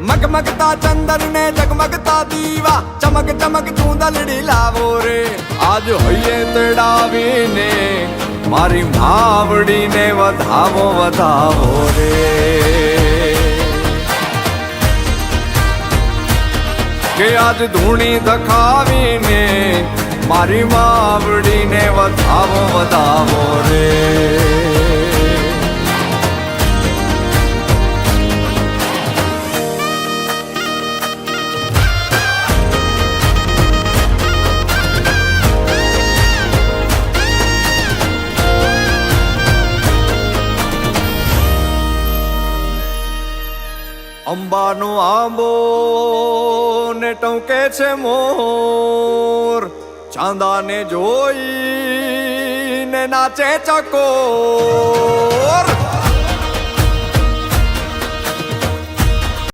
મગમગતા ચંદન ને જગમગતા દીવા ચમક ચમક ચૂંદલડી લાવો રે આજ હોઈએ તેડાવીને મારી માવડીને વધાવો વધાવો રે કે આજ ધૂણી દખાવીને મારી માવડીને વધાવો વધાવો રે અંબાનો આંબો ને ટંકે છે મોર ચાંદાને જોઈ ને નાચે ચકોર